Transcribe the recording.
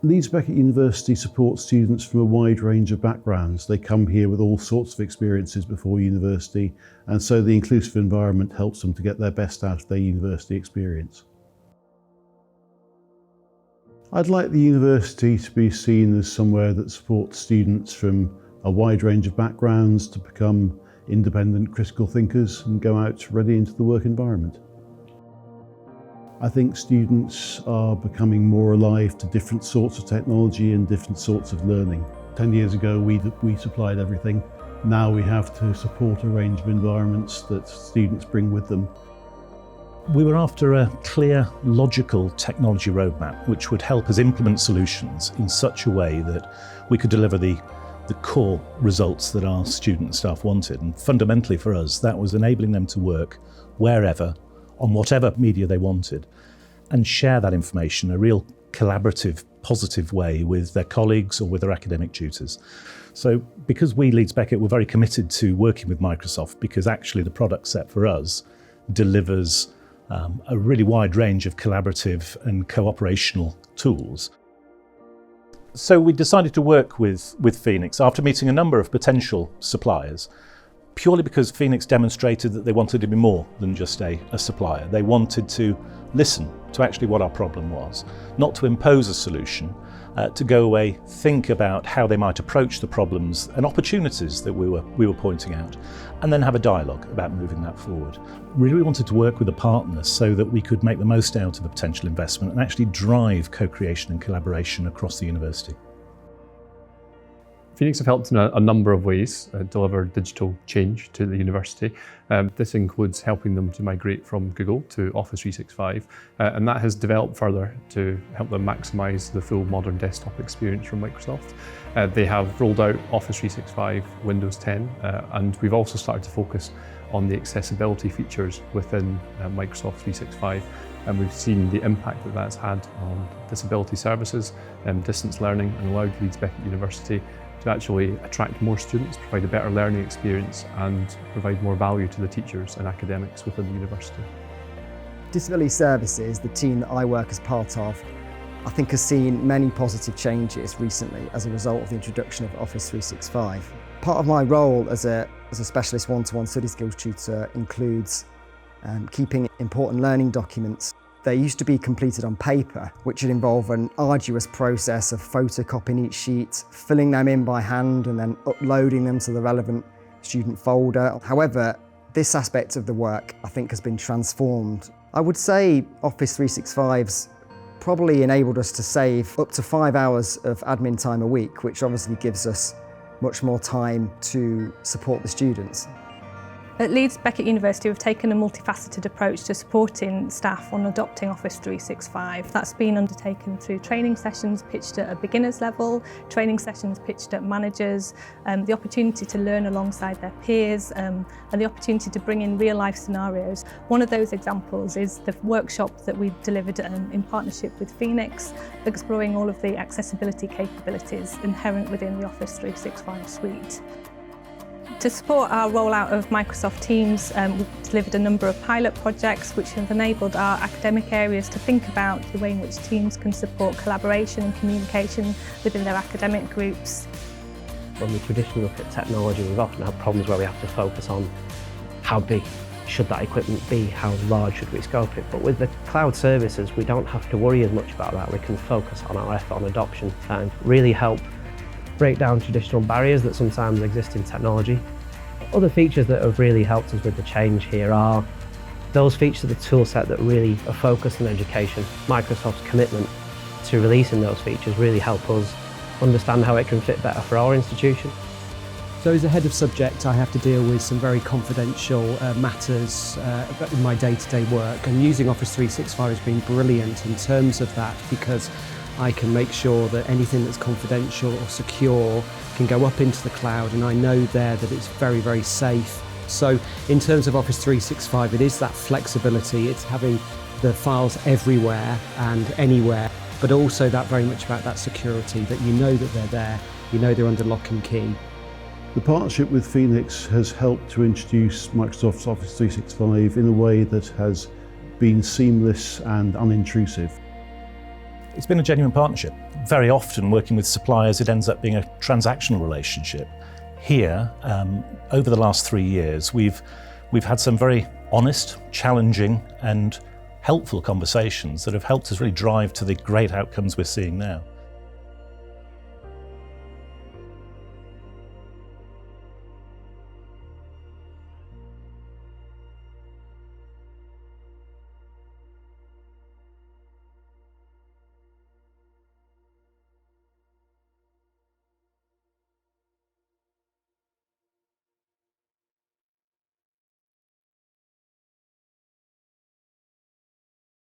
Leeds Beckett University supports students from a wide range of backgrounds. They come here with all sorts of experiences before university, and so the inclusive environment helps them to get their best out of their university experience. I'd like the university to be seen as somewhere that supports students from a wide range of backgrounds to become independent critical thinkers and go out ready into the work environment. I think students are becoming more alive to different sorts of technology and different sorts of learning. 10 years ago we supplied everything. Now we have to support a range of environments that students bring with them. We were after a clear, logical technology roadmap which would help us implement solutions in such a way that we could deliver the core results that our student and staff wanted. And fundamentally for us, that was enabling them to work wherever, on whatever media they wanted, and share that information in a real collaborative, positive way with their colleagues or with their academic tutors. So because we, Leeds Beckett, were very committed to working with Microsoft, because actually the product set for us delivers a really wide range of collaborative and cooperational tools. So we decided to work with Phoenix after meeting a number of potential suppliers, purely because Phoenix demonstrated that they wanted to be more than just a supplier. They wanted to listen to actually what our problem was, not to impose a solution, to go away, think about how they might approach the problems and opportunities that we were pointing out, and then have a dialogue about moving that forward. Really, we wanted to work with a partner so that we could make the most out of the potential investment and actually drive co-creation and collaboration across the university. Phoenix have helped in a number of ways deliver digital change to the university. This includes helping them to migrate from Google to Office 365, and that has developed further to help them maximise the full modern desktop experience from Microsoft. They have rolled out Office 365 Windows 10, and we've also started to focus on the accessibility features within Microsoft 365, and we've seen the impact that that's had on disability services and distance learning, and allowed Leeds Beckett University to actually attract more students, provide a better learning experience and provide more value to the teachers and academics within the university. Disability Services, the team that I work as part of, I think has seen many positive changes recently as a result of the introduction of Office 365. Part of my role as a specialist one-to-one study skills tutor includes keeping important learning documents. They used to be completed on paper, which would involve an arduous process of photocopying each sheet, filling them in by hand and then uploading them to the relevant student folder. However, this aspect of the work I think has been transformed. I would say Office 365's probably enabled us to save up to 5 hours of admin time a week, which obviously gives us much more time to support the students. At Leeds Beckett University, we've taken a multifaceted approach to supporting staff on adopting Office 365. That's been undertaken through training sessions pitched at a beginner's level, training sessions pitched at managers, the opportunity to learn alongside their peers, and the opportunity to bring in real-life scenarios. One of those examples is the workshop that we delivered in partnership with Phoenix, exploring all of the accessibility capabilities inherent within the Office 365 suite. To support our rollout of Microsoft Teams, we've delivered a number of pilot projects which have enabled our academic areas to think about the way in which Teams can support collaboration and communication within their academic groups. When we traditionally look at technology, we've often had problems where we have to focus on how big should that equipment be, how large should we scope it. But with the cloud services, we don't have to worry as much about that. We can focus on our effort on adoption and really help break down traditional barriers that sometimes exist in technology. Other features that have really helped us with the change here are those features of the toolset that really are focused on education. Microsoft's commitment to releasing those features really help us understand how it can fit better for our institution. So as a head of subject, I have to deal with some very confidential matters in my day-to-day work, and using Office 365 has been brilliant in terms of that, because I can make sure that anything that's confidential or secure can go up into the cloud, and I know there that it's very, very safe. So in terms of Office 365, it is that flexibility. It's having the files everywhere and anywhere, but also that very much about that security, that you know that they're there, you know they're under lock and key. The partnership with Phoenix has helped to introduce Microsoft's Office 365 in a way that has been seamless and unintrusive. It's been a genuine partnership. Very often working with suppliers, it ends up being a transactional relationship. Here, over the last 3 years, we've had some very honest, challenging and helpful conversations that have helped us really drive to the great outcomes we're seeing now.